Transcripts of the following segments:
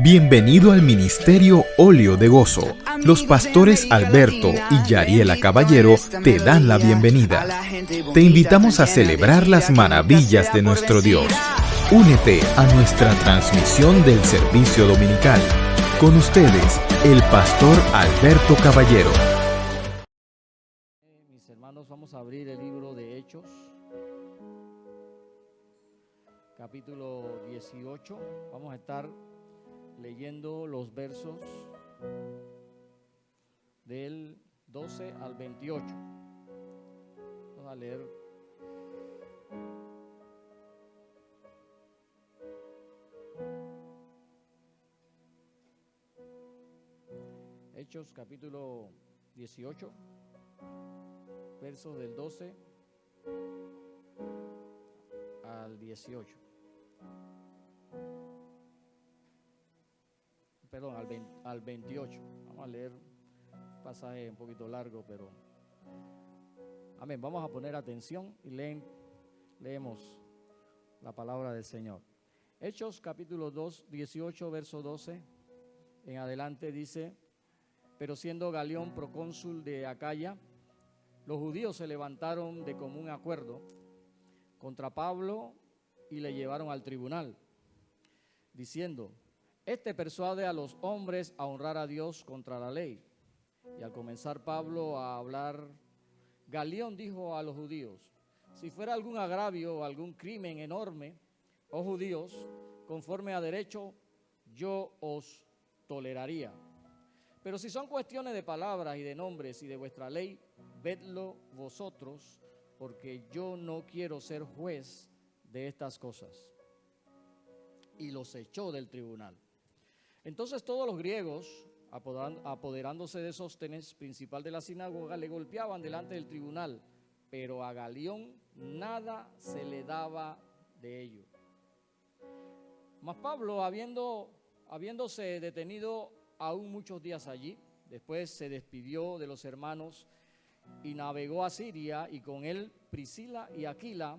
Bienvenido al Ministerio Óleo de Gozo. Los pastores Alberto y Yariela Caballero te dan la bienvenida. Te invitamos a celebrar las maravillas de nuestro Dios. Únete a nuestra transmisión del servicio dominical. Con ustedes, el pastor Alberto Caballero. Mis hermanos, vamos a abrir el libro de Hechos, capítulo 18. Vamos a estar leyendo los versos del 12 al 28. Vamos a leer Hechos capítulo 18, versos del 12 al 18. Perdón, al 28. Vamos a leer un pasaje un poquito largo, pero amén. Vamos a poner atención y leemos la palabra del Señor. Hechos capítulo 18, verso 12 en adelante dice: pero siendo Galión procónsul de Acaya, los judíos se levantaron de común acuerdo contra Pablo y le llevaron al tribunal, diciendo: este persuade a los hombres a honrar a Dios contra la ley. Y al comenzar Pablo a hablar, Galión dijo a los judíos: si fuera algún agravio o algún crimen enorme, oh judíos, conforme a derecho, yo os toleraría. Pero si son cuestiones de palabras y de nombres y de vuestra ley, vedlo vosotros, porque yo no quiero ser juez de estas cosas. Y los echó del tribunal. Entonces todos los griegos, apoderándose de Sóstenes, principal de la sinagoga, le golpeaban delante del tribunal, pero a Galión nada se le daba de ello. Mas Pablo, habiéndose detenido aún muchos días allí, después se despidió de los hermanos y navegó a Siria, y con él Priscila y Aquila,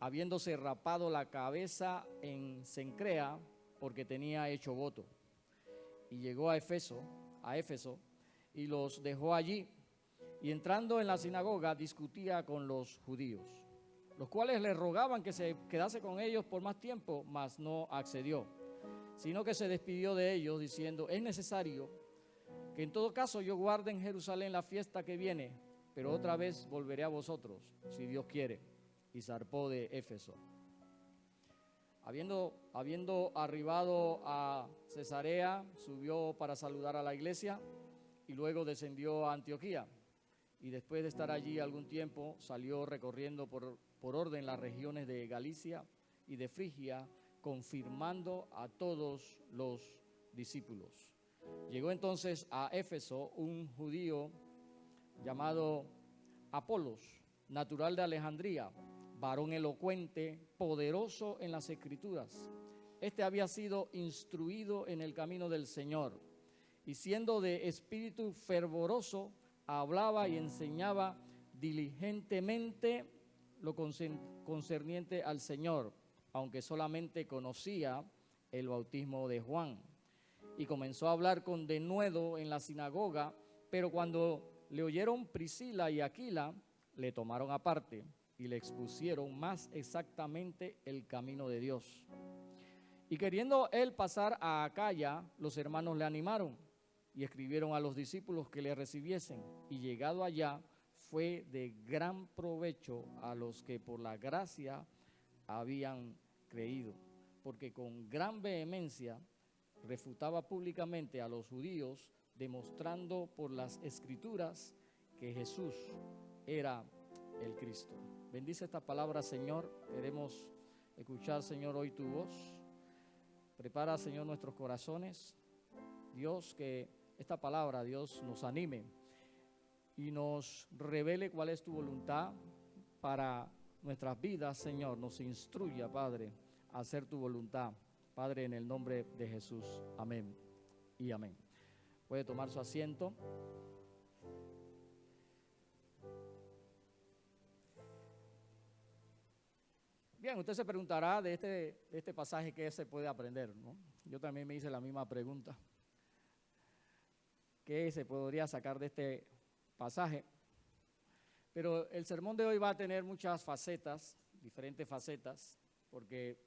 habiéndose rapado la cabeza en Cencrea, porque tenía hecho voto. Y llegó a Éfeso, y los dejó allí, y entrando en la sinagoga discutía con los judíos, los cuales le rogaban que se quedase con ellos por más tiempo, mas no accedió, sino que se despidió de ellos diciendo: es necesario que en todo caso yo guarde en Jerusalén la fiesta que viene, pero otra vez volveré a vosotros, si Dios quiere. Y zarpó de Éfeso. Habiendo arribado a Cesarea, subió para saludar a la iglesia y luego descendió a Antioquía. Y después de estar allí algún tiempo, salió recorriendo por orden las regiones de Galicia y de Frigia, confirmando a todos los discípulos. Llegó entonces a Éfeso un judío llamado Apolos, natural de Alejandría, varón elocuente, poderoso en las Escrituras. Este había sido instruido en el camino del Señor, y siendo de espíritu fervoroso, hablaba y enseñaba diligentemente lo concerniente al Señor, aunque solamente conocía el bautismo de Juan. Y comenzó a hablar con denuedo en la sinagoga, pero cuando le oyeron Priscila y Aquila, le tomaron aparte y le expusieron más exactamente el camino de Dios. Y queriendo él pasar a Acaya, los hermanos le animaron y escribieron a los discípulos que le recibiesen. Y llegado allá, fue de gran provecho a los que por la gracia habían creído, porque con gran vehemencia refutaba públicamente a los judíos, demostrando por las Escrituras que Jesús era el Cristo. Bendice esta palabra, Señor. Queremos escuchar, Señor, hoy tu voz. Prepara, Señor, nuestros corazones. Dios, que esta palabra, Dios, nos anime y nos revele cuál es tu voluntad para nuestras vidas, Señor. Nos instruya, Padre, a hacer tu voluntad. Padre, en el nombre de Jesús. Amén y amén. Puede tomar su asiento. Bien, usted se preguntará de este pasaje qué se puede aprender, ¿no? Yo también me hice la misma pregunta. ¿Qué se podría sacar de este pasaje? Pero el sermón de hoy va a tener muchas facetas, diferentes facetas, porque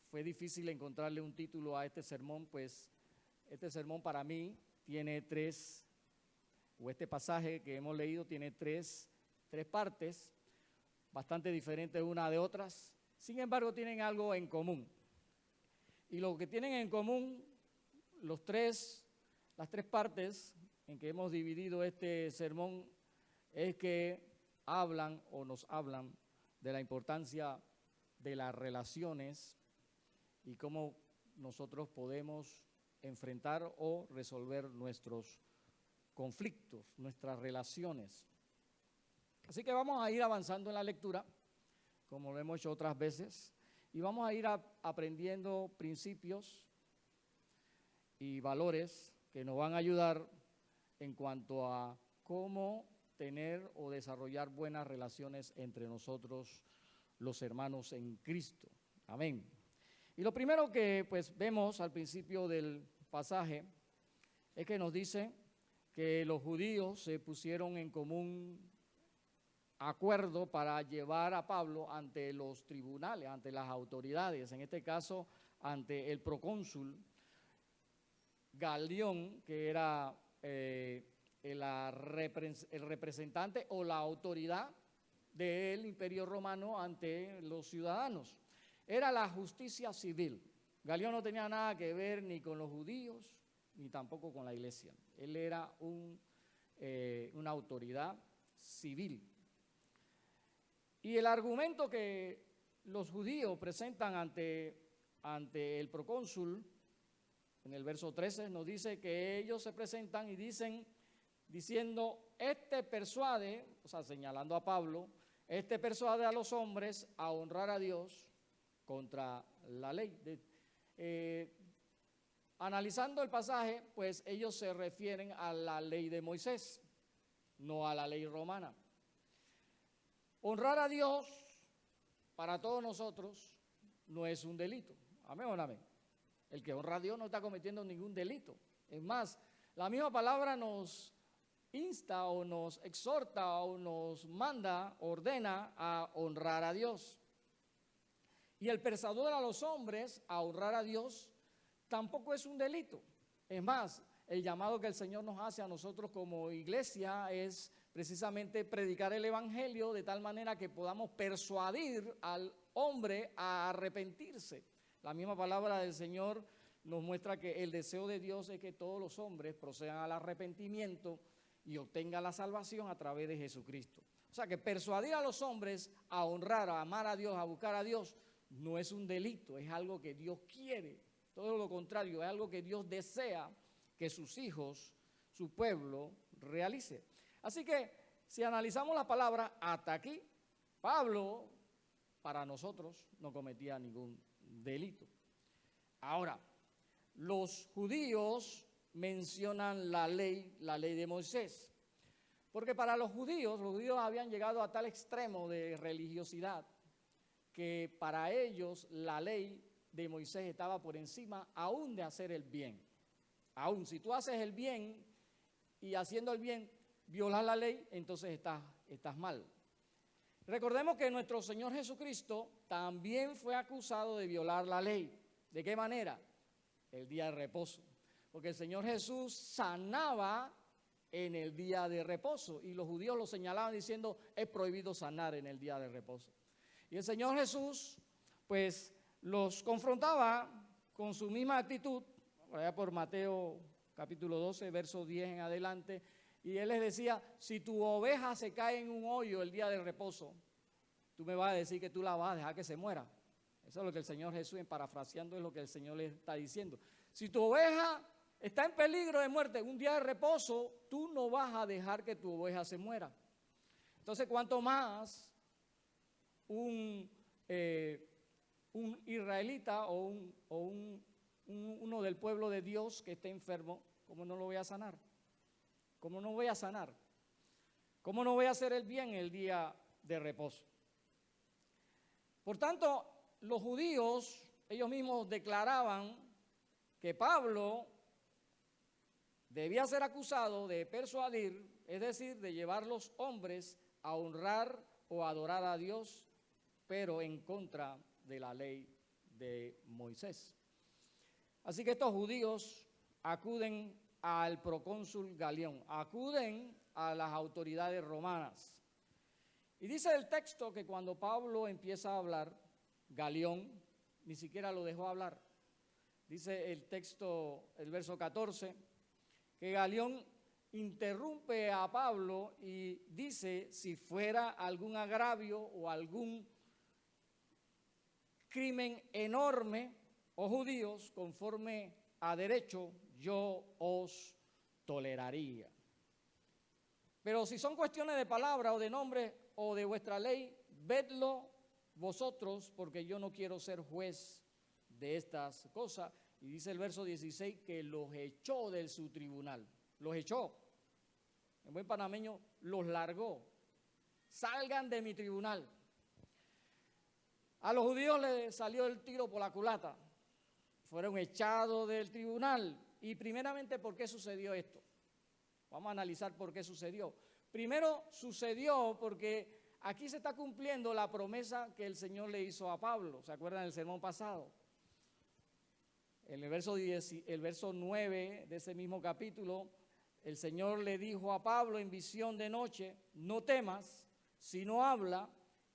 fue difícil encontrarle un título a este sermón, pues este sermón para mí tiene este pasaje que hemos leído tiene tres partes, bastante diferentes una de otras, sin embargo tienen algo en común. Y lo que tienen en común las tres partes en que hemos dividido este sermón es que nos hablan de la importancia de las relaciones y cómo nosotros podemos enfrentar o resolver nuestros conflictos, nuestras relaciones. Así que vamos a ir avanzando en la lectura, como lo hemos hecho otras veces, y vamos a ir aprendiendo principios y valores que nos van a ayudar en cuanto a cómo tener o desarrollar buenas relaciones entre nosotros, los hermanos en Cristo. Amén. Y lo primero que pues vemos al principio del pasaje es que nos dice que los judíos se pusieron en común acuerdo para llevar a Pablo ante los tribunales, ante las autoridades, en este caso ante el procónsul Galión, que era el representante o la autoridad del Imperio Romano ante los ciudadanos. Era la justicia civil. Galión no tenía nada que ver ni con los judíos ni tampoco con la iglesia. Él era una autoridad civil. Y el argumento que los judíos presentan ante el procónsul, en el verso 13 nos dice que ellos se presentan y diciendo, persuade, o sea, señalando a Pablo, persuade a los hombres a honrar a Dios contra la ley. Analizando el pasaje, pues ellos se refieren a la ley de Moisés, no a la ley romana. Honrar a Dios para todos nosotros no es un delito. Amén o no amén. El que honra a Dios no está cometiendo ningún delito. Es más, la misma palabra nos insta o nos exhorta o nos manda, ordena a honrar a Dios. Y el persuadir a los hombres a honrar a Dios tampoco es un delito. Es más, el llamado que el Señor nos hace a nosotros como iglesia es precisamente predicar el evangelio de tal manera que podamos persuadir al hombre a arrepentirse. La misma palabra del Señor nos muestra que el deseo de Dios es que todos los hombres procedan al arrepentimiento y obtengan la salvación a través de Jesucristo. O sea que persuadir a los hombres a honrar, a amar a Dios, a buscar a Dios, no es un delito, es algo que Dios quiere. Todo lo contrario, es algo que Dios desea que sus hijos, su pueblo, realice. Así que si analizamos la palabra hasta aquí, Pablo para nosotros no cometía ningún delito. Ahora, los judíos mencionan la ley de Moisés, porque para los judíos habían llegado a tal extremo de religiosidad que para ellos la ley de Moisés estaba por encima aún de hacer el bien. Aún si tú haces el bien y haciendo el bien violas la ley, entonces estás mal. Recordemos que nuestro Señor Jesucristo también fue acusado de violar la ley. ¿De qué manera? El día de reposo. Porque el Señor Jesús sanaba en el día de reposo y los judíos lo señalaban diciendo es prohibido sanar en el día de reposo. Y el Señor Jesús pues los confrontaba con su misma actitud, allá por Mateo capítulo 12, verso 10 en adelante, y Él les decía, si tu oveja se cae en un hoyo el día de reposo, tú me vas a decir que tú la vas a dejar que se muera. Eso es lo que el Señor Jesús, en parafraseando, es lo que el Señor le está diciendo. Si tu oveja está en peligro de muerte en un día de reposo, tú no vas a dejar que tu oveja se muera. Entonces, cuanto más un israelita o uno del pueblo de Dios que esté enfermo, ¿cómo no lo voy a sanar? ¿Cómo no voy a sanar? ¿Cómo no voy a hacer el bien el día de reposo? Por tanto, los judíos, ellos mismos declaraban que Pablo debía ser acusado de persuadir, es decir, de llevar los hombres a honrar o adorar a Dios, pero en contra de la ley de Moisés. Así que estos judíos acuden al procónsul Galión, acuden a las autoridades romanas. Y dice el texto que cuando Pablo empieza a hablar, Galión ni siquiera lo dejó hablar. Dice el texto, el verso 14, que Galión interrumpe a Pablo y dice si fuera algún agravio o algún crimen enorme, oh judíos, conforme a derecho, yo os toleraría. Pero si son cuestiones de palabra o de nombre o de vuestra ley, vedlo vosotros, porque yo no quiero ser juez de estas cosas. Y dice el verso 16 que los echó de su tribunal. Los echó. En buen panameño, los largó. Salgan de mi tribunal. A los judíos les salió el tiro por la culata. Fueron echados del tribunal. Y primeramente, ¿por qué sucedió esto? Vamos a analizar por qué sucedió. Primero sucedió porque aquí se está cumpliendo la promesa que el Señor le hizo a Pablo. ¿Se acuerdan del sermón pasado? En el verso 9 de ese mismo capítulo, el Señor le dijo a Pablo en visión de noche, no temas, sino habla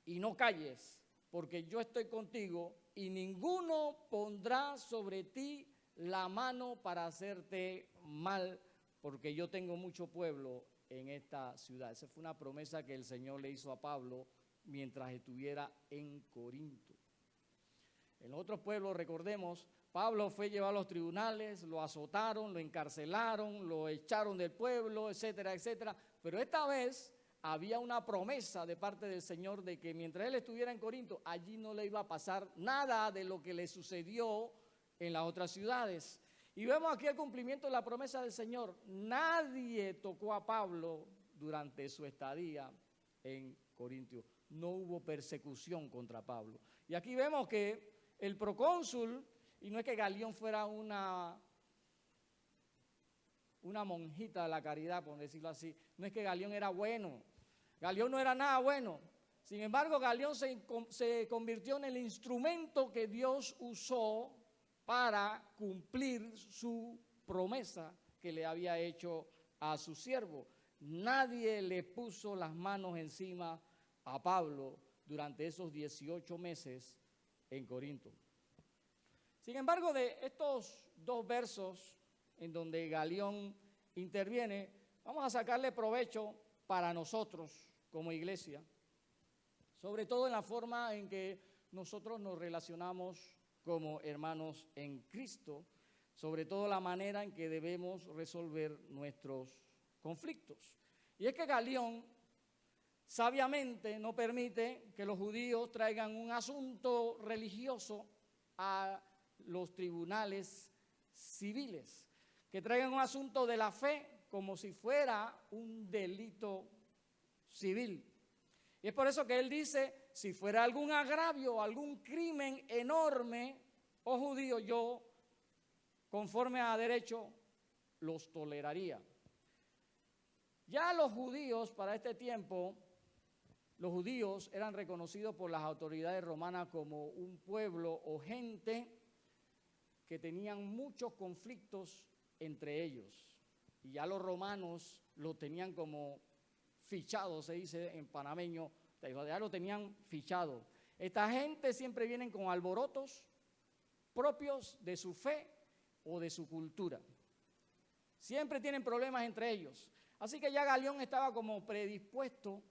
y no calles, porque yo estoy contigo y ninguno pondrá sobre ti la mano para hacerte mal, porque yo tengo mucho pueblo en esta ciudad. Esa fue una promesa que el Señor le hizo a Pablo mientras estuviera en Corinto. En los otros pueblos, recordemos, Pablo fue llevado a los tribunales, lo azotaron, lo encarcelaron, lo echaron del pueblo, etcétera, etcétera. Pero esta vez había una promesa de parte del Señor de que mientras él estuviera en Corinto, allí no le iba a pasar nada de lo que le sucedió en las otras ciudades. Y vemos aquí el cumplimiento de la promesa del Señor. Nadie tocó a Pablo durante su estadía en Corinto. No hubo persecución contra Pablo. Y aquí vemos que el procónsul, y no es que Galión fuera una monjita de la caridad, por decirlo así, no es que Galión era bueno. Galión no era nada bueno. Sin embargo, Galión se convirtió en el instrumento que Dios usó para cumplir su promesa que le había hecho a su siervo. Nadie le puso las manos encima a Pablo durante esos 18 meses en Corinto. Sin embargo, de estos dos versos en donde Galión interviene, vamos a sacarle provecho para nosotros como iglesia, sobre todo en la forma en que nosotros nos relacionamos como hermanos en Cristo, sobre todo la manera en que debemos resolver nuestros conflictos. Y es que Galión sabiamente no permite que los judíos traigan un asunto religioso a los tribunales civiles, que traigan un asunto de la fe como si fuera un delito civil. Y es por eso que él dice, si fuera algún agravio, algún crimen enorme, oh judío, yo, conforme a derecho, los toleraría. Ya los judíos, para este tiempo, los judíos eran reconocidos por las autoridades romanas como un pueblo o gente que tenían muchos conflictos entre ellos. Y ya los romanos lo tenían como fichado, se dice en panameño, ya lo tenían fichado. Esta gente siempre vienen con alborotos propios de su fe o de su cultura. Siempre tienen problemas entre ellos. Así que ya Galión estaba como predispuesto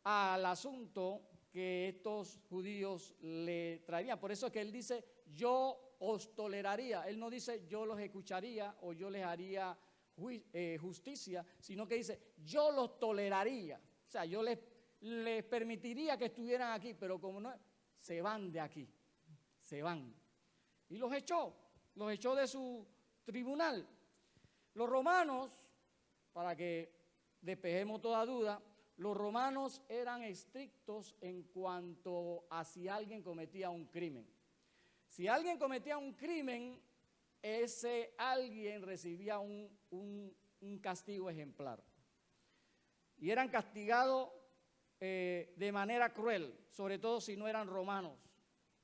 al asunto que estos judíos le traerían. Por eso es que él dice, yo os toleraría. Él no dice, yo los escucharía o yo les haría justicia, sino que dice, yo los toleraría. O sea, yo les permitiría que estuvieran aquí, pero como no, se van de aquí, se van. Y los echó de su tribunal. Los romanos, para que despejemos toda duda, los romanos eran estrictos en cuanto a si alguien cometía un crimen. Si alguien cometía un crimen, ese alguien recibía un castigo ejemplar. Y eran castigados de manera cruel, sobre todo si no eran romanos,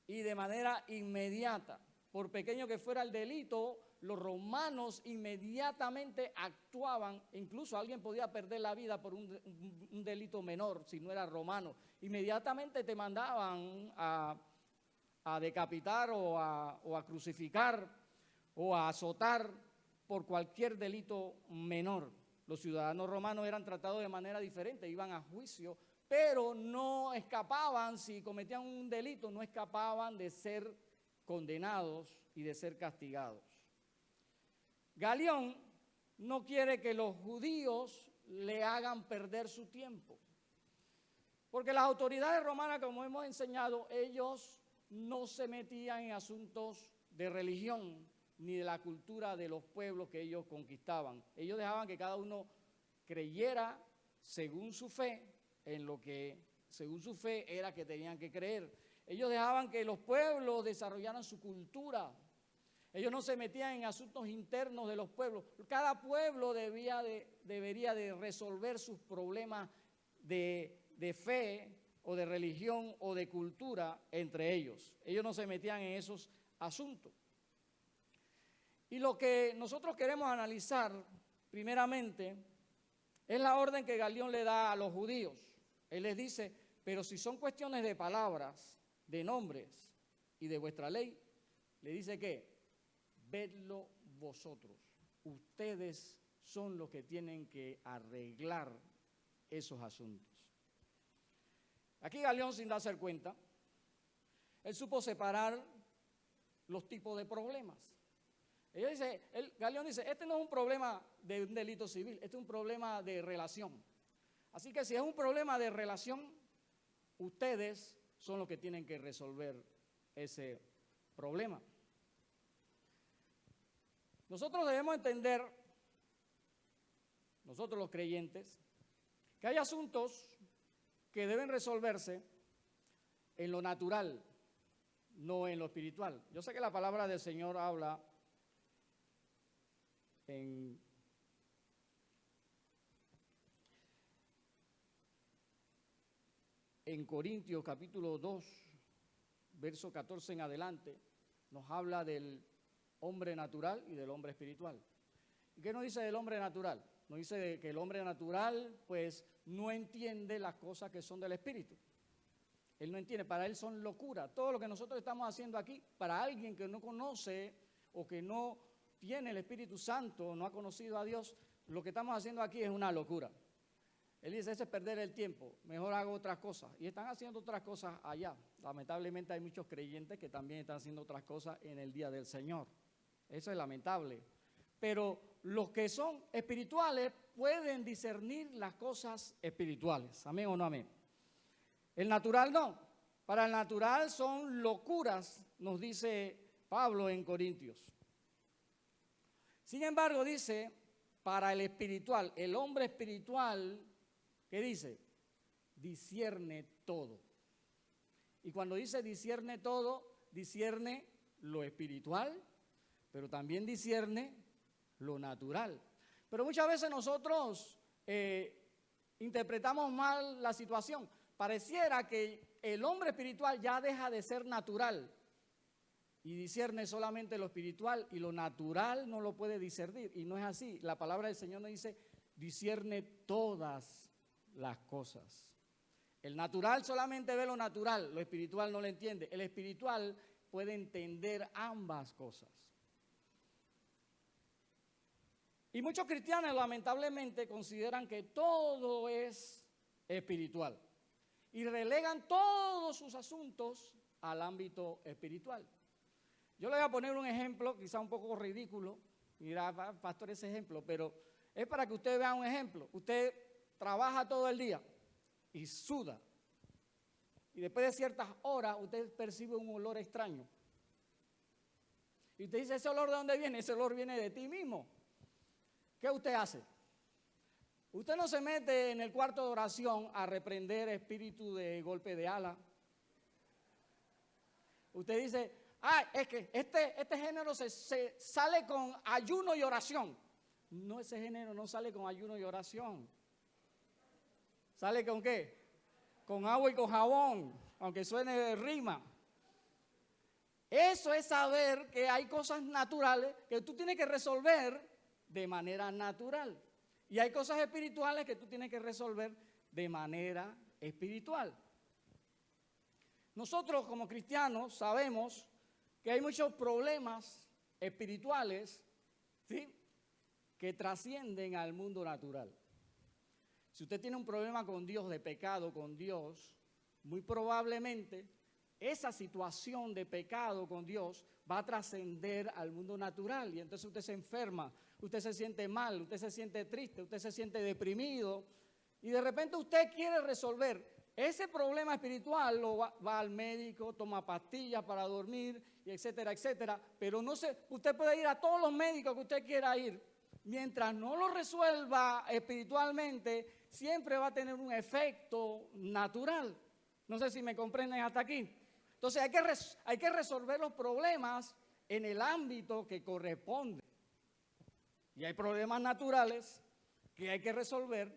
y de manera inmediata. Por pequeño que fuera el delito, los romanos inmediatamente actuaban, incluso alguien podía perder la vida por un delito menor si no era romano. Inmediatamente te mandaban a decapitar o a crucificar o a azotar por cualquier delito menor. Los ciudadanos romanos eran tratados de manera diferente, iban a juicio, pero no escapaban, si cometían un delito, no escapaban de ser condenados y de ser castigados. Galión no quiere que los judíos le hagan perder su tiempo, porque las autoridades romanas, como hemos enseñado, ellos no se metían en asuntos de religión ni de la cultura de los pueblos que ellos conquistaban. Ellos dejaban que cada uno creyera según su fe, en lo que según su fe era que tenían que creer. Ellos dejaban que los pueblos desarrollaran su cultura. Ellos no se metían en asuntos internos de los pueblos. Cada pueblo debería de resolver sus problemas de fe o de religión o de cultura entre ellos. Ellos no se metían en esos asuntos. Y lo que nosotros queremos analizar primeramente es la orden que Galión le da a los judíos. Él les dice, pero si son cuestiones de palabras, de nombres y de vuestra ley, le dice que vedlo vosotros. Ustedes son los que tienen que arreglar esos asuntos. Aquí Galión, sin darse cuenta, él supo separar los tipos de problemas. Galión dice, este no es un problema de un delito civil, este es un problema de relación. Así que si es un problema de relación, ustedes son los que tienen que resolver ese problema. Nosotros debemos entender, nosotros los creyentes, que hay asuntos que deben resolverse en lo natural, no en lo espiritual. Yo sé que la palabra del Señor habla en Corintios capítulo 2, verso 14 en adelante, nos habla del hombre natural y del hombre espiritual. ¿Y qué nos dice del hombre natural? Nos dice que el hombre natural pues no entiende las cosas que son del espíritu. Él no entiende, para él son locura. Todo lo que nosotros estamos haciendo aquí, para alguien que no conoce o que no tiene el Espíritu Santo, no ha conocido a Dios, lo que estamos haciendo aquí es una locura. Él dice, ese es perder el tiempo, mejor hago otras cosas. Y están haciendo otras cosas allá. Lamentablemente hay muchos creyentes que también están haciendo otras cosas en el día del Señor. Eso es lamentable. Pero los que son espirituales pueden discernir las cosas espirituales. ¿Amén o no amén? El natural no. Para el natural son locuras, nos dice Pablo en Corintios. Sin embargo, dice, para el espiritual, el hombre espiritual, ¿qué dice? Discierne todo. Y cuando dice discierne todo, discierne lo espiritual, pero también discierne lo natural. Pero muchas veces nosotros interpretamos mal la situación. Pareciera que el hombre espiritual ya deja de ser natural y discierne solamente lo espiritual y lo natural no lo puede discernir. Y no es así. La palabra del Señor nos dice, discierne todas las cosas. El natural solamente ve lo natural, lo espiritual no lo entiende. El espiritual puede entender ambas cosas. Y muchos cristianos lamentablemente consideran que todo es espiritual y relegan todos sus asuntos al ámbito espiritual. Yo le voy a poner un ejemplo, quizá un poco ridículo, mira, pastor, ese ejemplo, pero es para que usted vea un ejemplo. Usted trabaja todo el día y suda, y después de ciertas horas usted percibe un olor extraño. Y usted dice, ¿ese olor de dónde viene? Ese olor viene de ti mismo. ¿Qué usted hace? Usted no se mete en el cuarto de oración a reprender espíritu de golpe de ala. Usted dice, es que este género se sale con ayuno y oración. No, ese género no sale con ayuno y oración. ¿Sale con qué? Con agua y con jabón, aunque suene de rima. Eso es saber que hay cosas naturales que tú tienes que resolver de manera natural. Y hay cosas espirituales que tú tienes que resolver de manera espiritual. Nosotros como cristianos sabemos que hay muchos problemas espirituales, ¿sí?, que trascienden al mundo natural. Si usted tiene un problema con Dios, de pecado con Dios, muy probablemente esa situación de pecado con Dios va a trascender al mundo natural. Y entonces usted se enferma, usted se siente mal, usted se siente triste, usted se siente deprimido. Y de repente usted quiere resolver ese problema espiritual, va al médico, toma pastillas para dormir, y etcétera, etcétera. Pero usted puede ir a todos los médicos que usted quiera ir. Mientras no lo resuelva espiritualmente, siempre va a tener un efecto natural. No sé si me comprenden hasta aquí. Entonces hay que resolver los problemas en el ámbito que corresponde. Y hay problemas naturales que hay que resolver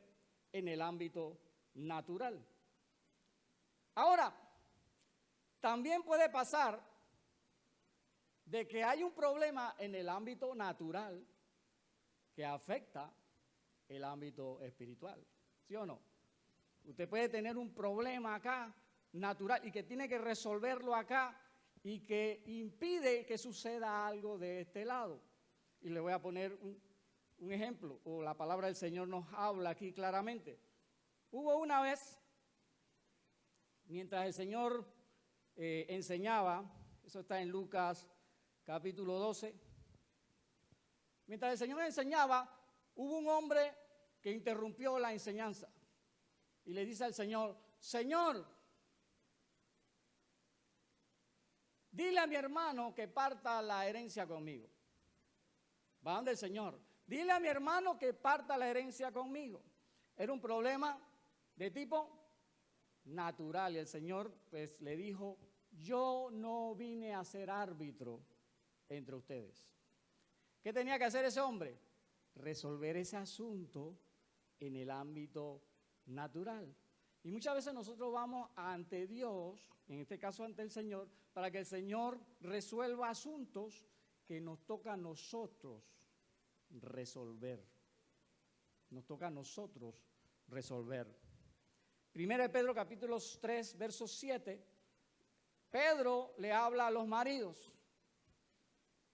en el ámbito natural. Ahora, también puede pasar de que hay un problema en el ámbito natural que afecta el ámbito espiritual, ¿sí o no? Usted puede tener un problema acá, natural, y que tiene que resolverlo acá, y que impide que suceda algo de este lado. Y le voy a poner un ejemplo, o la palabra del Señor nos habla aquí claramente. Hubo una vez, mientras el Señor enseñaba, eso está en Lucas capítulo 12, mientras el Señor enseñaba, hubo un hombre que interrumpió la enseñanza y le dice al Señor, Señor, dile a mi hermano que parta la herencia conmigo. Va donde el Señor, dile a mi hermano que parta la herencia conmigo. Era un problema de tipo natural y el Señor pues le dijo, yo no vine a ser árbitro entre ustedes. ¿Qué tenía que hacer ese hombre? Resolver ese asunto en el ámbito natural. Y muchas veces nosotros vamos ante Dios, en este caso ante el Señor, para que el Señor resuelva asuntos que nos toca a nosotros resolver. Nos toca a nosotros resolver. 1 Pedro capítulo 3, verso 7, Pedro le habla a los maridos.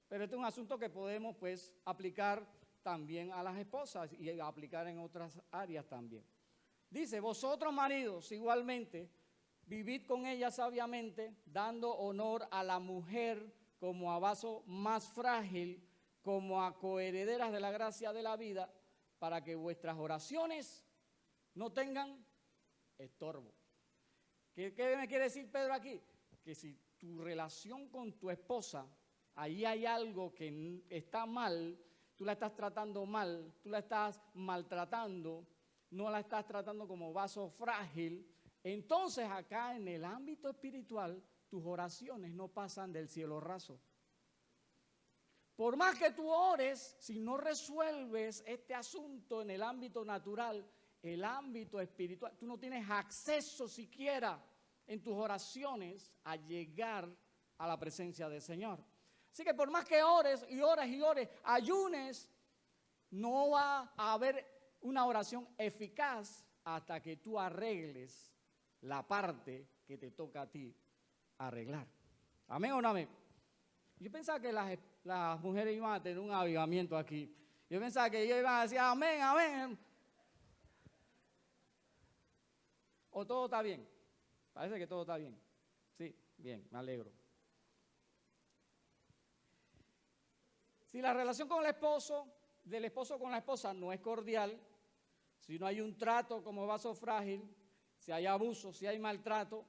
Pero este es un asunto que podemos pues aplicar también a las esposas y aplicar en otras áreas también. Dice, vosotros maridos igualmente, vivid con ella sabiamente, dando honor a la mujer como a vaso más frágil, como a coherederas de la gracia de la vida, para que vuestras oraciones no tengan estorbo. ¿Qué me quiere decir Pedro aquí? Que si tu relación con tu esposa, ahí hay algo que está mal, tú la estás tratando mal, tú la estás maltratando, no la estás tratando como vaso frágil, entonces acá en el ámbito espiritual tus oraciones no pasan del cielo raso. Por más que tú ores, si no resuelves este asunto en el ámbito natural, el ámbito espiritual, tú no tienes acceso siquiera en tus oraciones a llegar a la presencia del Señor. Así que por más que ores y ores y ores, ayunes, no va a haber una oración eficaz hasta que tú arregles la parte que te toca a ti arreglar. ¿Amén o no amén? Yo pensaba que las mujeres iban a tener un avivamiento aquí. Yo pensaba que ellos iban a decir amén, amén. ¿O todo está bien? Parece que todo está bien. Sí, bien, me alegro. Si la relación con el esposo, del esposo con la esposa no es cordial, si no hay un trato como vaso frágil, si hay abuso, si hay maltrato,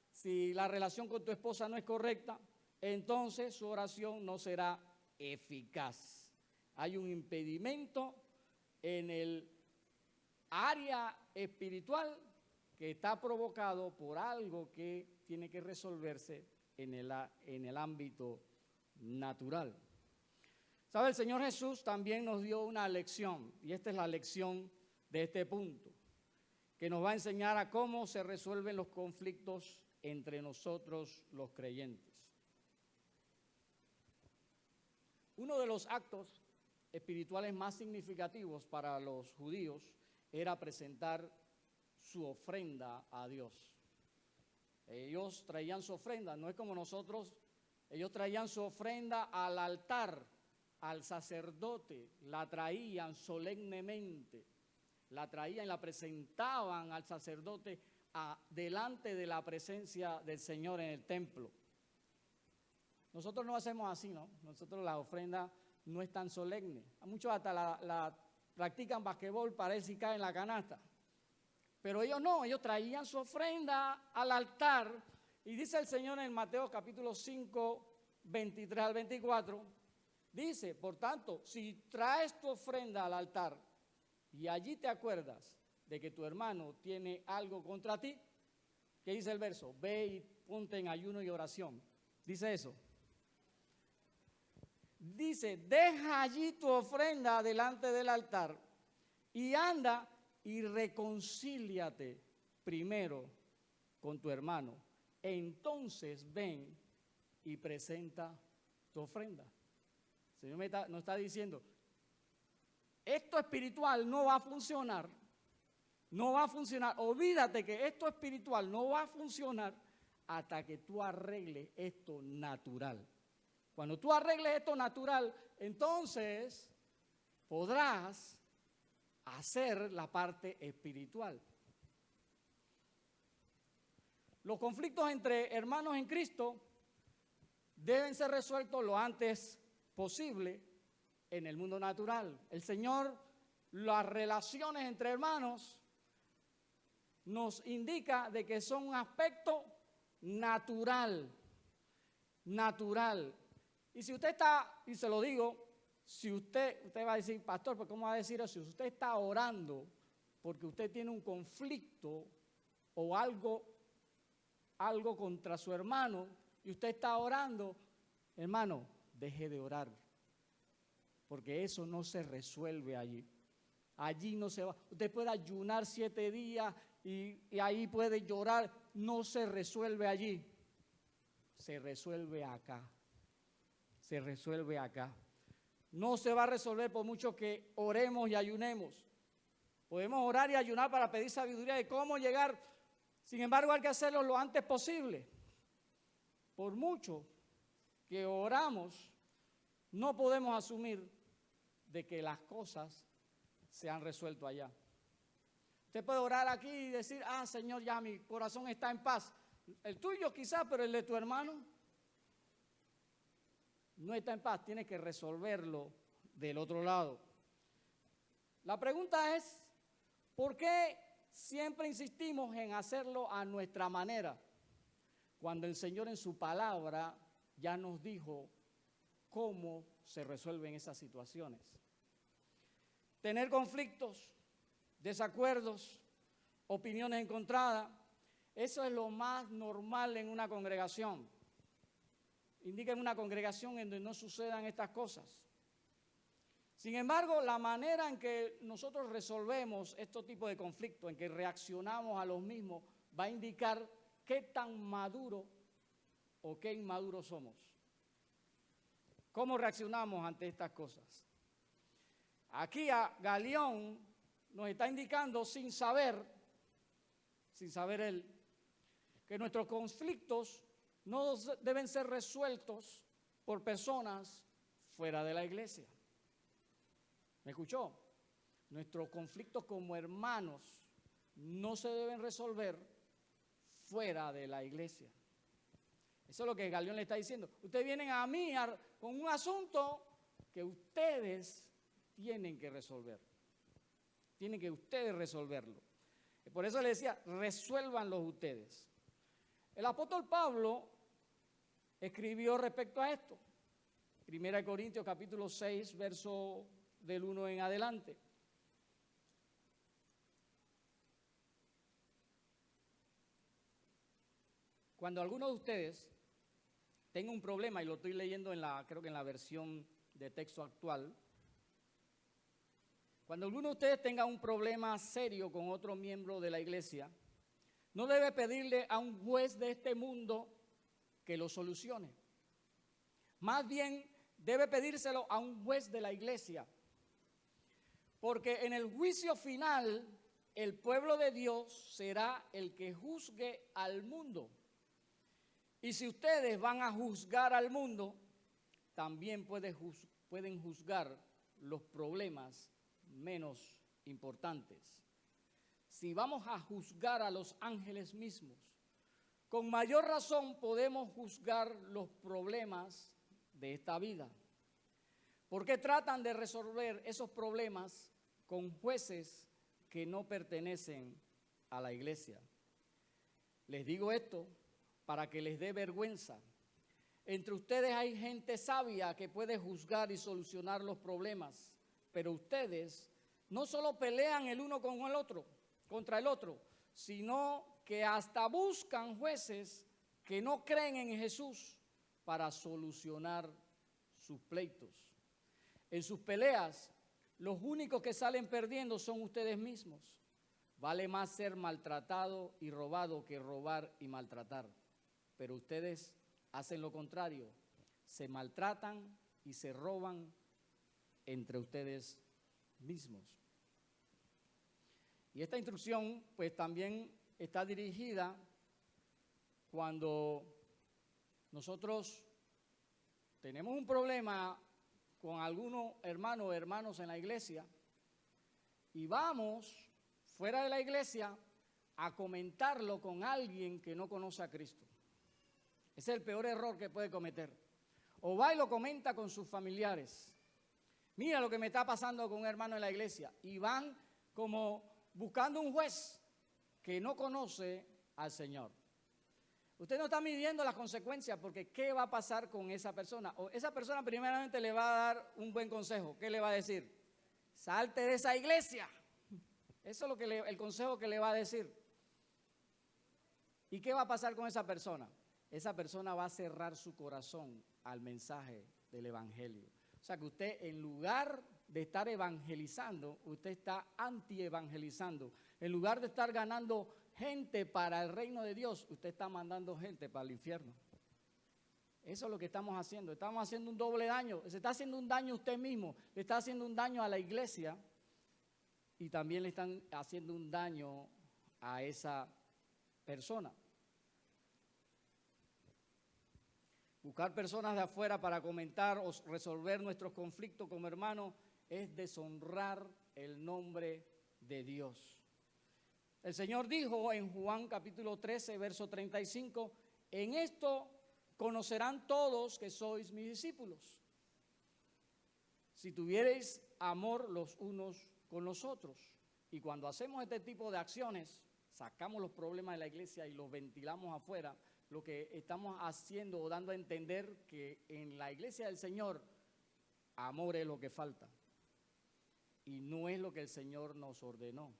si la relación con tu esposa no es correcta, entonces su oración no será eficaz. Hay un impedimento en el área espiritual que está provocado por algo que tiene que resolverse en el ámbito natural. ¿Sabe? El Señor Jesús también nos dio una lección, y esta es la lección de este punto, que nos va a enseñar a cómo se resuelven los conflictos entre nosotros los creyentes. Uno de los actos espirituales más significativos para los judíos era presentar su ofrenda a Dios. Ellos traían su ofrenda, no es como nosotros, ellos traían su ofrenda al altar, al sacerdote, la traían solemnemente, la traían y la presentaban al sacerdote delante de la presencia del Señor en el templo. Nosotros no hacemos así, ¿no? Nosotros la ofrenda no es tan solemne. Muchos hasta la practican basquetbol para ver si cae en la canasta. Pero ellos no, ellos traían su ofrenda al altar. Y dice el Señor en Mateo capítulo 5, 23 al 24, dice, por tanto, si traes tu ofrenda al altar y allí te acuerdas de que tu hermano tiene algo contra ti, ¿qué dice el verso? Ve y ponte en ayuno y oración. Dice eso. Dice, deja allí tu ofrenda delante del altar y anda y reconcíliate primero con tu hermano. Entonces ven y presenta tu ofrenda. El Señor nos está diciendo, esto espiritual no va a funcionar, no va a funcionar. Olvídate que esto espiritual no va a funcionar hasta que tú arregles esto natural. Cuando tú arregles esto natural, entonces podrás hacer la parte espiritual. Los conflictos entre hermanos en Cristo deben ser resueltos lo antes posible en el mundo natural. El Señor, las relaciones entre hermanos nos indica de que son un aspecto natural. Y si usted está, y se lo digo, si usted va a decir, pastor, ¿pero cómo va a decir eso? Si usted está orando porque usted tiene un conflicto o algo contra su hermano y usted está orando, hermano, deje de orar, porque eso no se resuelve allí. Allí no se va. Usted puede ayunar 7 días y ahí puede llorar, no se resuelve allí. Se resuelve acá. Se resuelve acá. No se va a resolver por mucho que oremos y ayunemos. Podemos orar y ayunar para pedir sabiduría de cómo llegar. Sin embargo, hay que hacerlo lo antes posible. Por mucho que oramos, no podemos asumir de que las cosas se han resuelto allá. Usted puede orar aquí y decir, Señor, ya mi corazón está en paz. El tuyo quizás, pero el de tu hermano no está en paz. Tiene que resolverlo del otro lado. La pregunta es, ¿por qué siempre insistimos en hacerlo a nuestra manera? Cuando el Señor en su palabra ya nos dijo cómo se resuelven esas situaciones. Tener conflictos, desacuerdos, opiniones encontradas, eso es lo más normal en una congregación. Indica en una congregación en donde no sucedan estas cosas. Sin embargo, la manera en que nosotros resolvemos este tipo de conflictos, en que reaccionamos a los mismos, va a indicar qué tan maduro o qué inmaduro somos. ¿Cómo reaccionamos ante estas cosas? Aquí a Galión nos está indicando sin saber él, que nuestros conflictos no deben ser resueltos por personas fuera de la iglesia. ¿Me escuchó? Nuestros conflictos como hermanos no se deben resolver fuera de la iglesia. Eso es lo que Galión le está diciendo. Ustedes vienen a mí con un asunto que ustedes tienen que resolver. Tienen que ustedes resolverlo. Y por eso le decía, resuélvanlo ustedes. El apóstol Pablo escribió respecto a esto. 1 Corintios capítulo 6, verso del 1 en adelante. Cuando alguno de ustedes tenga un problema, y lo estoy leyendo creo que en la versión de texto actual, cuando alguno de ustedes tenga un problema serio con otro miembro de la iglesia, no debe pedirle a un juez de este mundo que lo solucione. Más bien debe pedírselo a un juez de la iglesia. Porque en el juicio final, el pueblo de Dios será el que juzgue al mundo. Y si ustedes van a juzgar al mundo, también pueden juzgar los problemas menos importantes. Si vamos a juzgar a los ángeles mismos, con mayor razón podemos juzgar los problemas de esta vida. Porque tratan de resolver esos problemas con jueces que no pertenecen a la iglesia. Les digo esto para que les dé vergüenza. Entre ustedes hay gente sabia que puede juzgar y solucionar los problemas, pero ustedes no solo pelean el uno con el otro, contra el otro, sino que hasta buscan jueces que no creen en Jesús para solucionar sus pleitos. En sus peleas, los únicos que salen perdiendo son ustedes mismos. Vale más ser maltratado y robado que robar y maltratar. Pero ustedes hacen lo contrario, se maltratan y se roban entre ustedes mismos. Y esta instrucción pues también está dirigida cuando nosotros tenemos un problema con algunos hermanos en la iglesia y vamos fuera de la iglesia a comentarlo con alguien que no conoce a Cristo. Ese es el peor error que puede cometer. O va y lo comenta con sus familiares. Mira lo que me está pasando con un hermano en la iglesia. Y van como buscando un juez que no conoce al Señor. Usted no está midiendo las consecuencias porque ¿qué va a pasar con esa persona? O esa persona primeramente le va a dar un buen consejo. ¿Qué le va a decir? Salte de esa iglesia. Eso es el consejo que le va a decir. ¿Y qué va a pasar con esa persona? Esa persona va a cerrar su corazón al mensaje del evangelio. O sea que usted, en lugar de estar evangelizando, usted está anti-evangelizando. En lugar de estar ganando gente para el reino de Dios, usted está mandando gente para el infierno. Eso es lo que estamos haciendo. Estamos haciendo un doble daño. Se está haciendo un daño a usted mismo, le está haciendo un daño a la iglesia y también le están haciendo un daño a esa persona. Buscar personas de afuera para comentar o resolver nuestros conflictos como hermanos es deshonrar el nombre de Dios. El Señor dijo en Juan capítulo 13, verso 35, en esto conocerán todos que sois mis discípulos, si tuviereis amor los unos con los otros. Y cuando hacemos este tipo de acciones, sacamos los problemas de la iglesia y los ventilamos afuera, lo que estamos haciendo o dando a entender que en la iglesia del Señor, amor es lo que falta. Y no es lo que el Señor nos ordenó.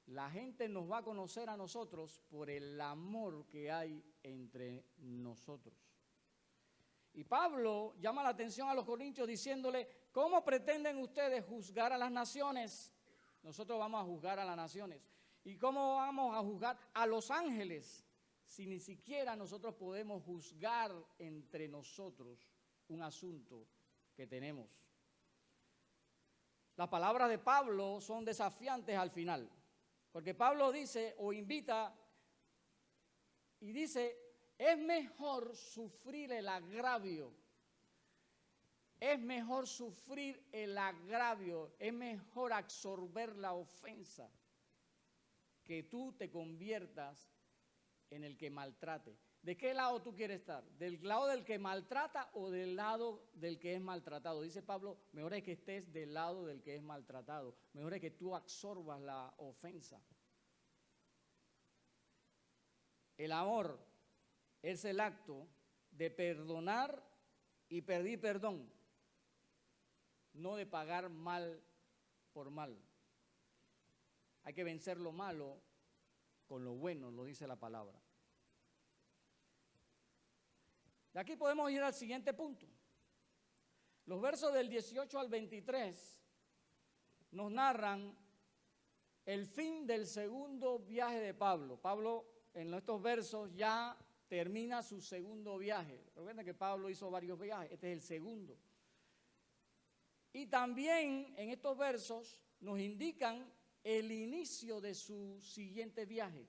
La gente nos va a conocer a nosotros por el amor que hay entre nosotros. Y Pablo llama la atención a los corintios diciéndole, ¿cómo pretenden ustedes juzgar a las naciones? Nosotros vamos a juzgar a las naciones. ¿Y cómo vamos a juzgar a los ángeles? Si ni siquiera nosotros podemos juzgar entre nosotros un asunto que tenemos. Las palabras de Pablo son desafiantes al final, porque Pablo dice o invita y dice, es mejor sufrir el agravio, es mejor sufrir el agravio, es mejor absorber la ofensa, que tú te conviertas en el que maltrate. ¿De qué lado tú quieres estar? ¿Del lado del que maltrata o del lado del que es maltratado? Dice Pablo, mejor es que estés del lado del que es maltratado. Mejor es que tú absorbas la ofensa. El amor es el acto de perdonar y pedir perdón, no de pagar mal por mal. Hay que vencer lo malo con lo bueno, lo dice la palabra. De aquí podemos ir al siguiente punto. Los versos del 18 al 23 nos narran el fin del segundo viaje de Pablo. Pablo en estos versos ya termina su segundo viaje. Recuerden que Pablo hizo varios viajes, este es el segundo. Y también en estos versos nos indican el inicio de su siguiente viaje.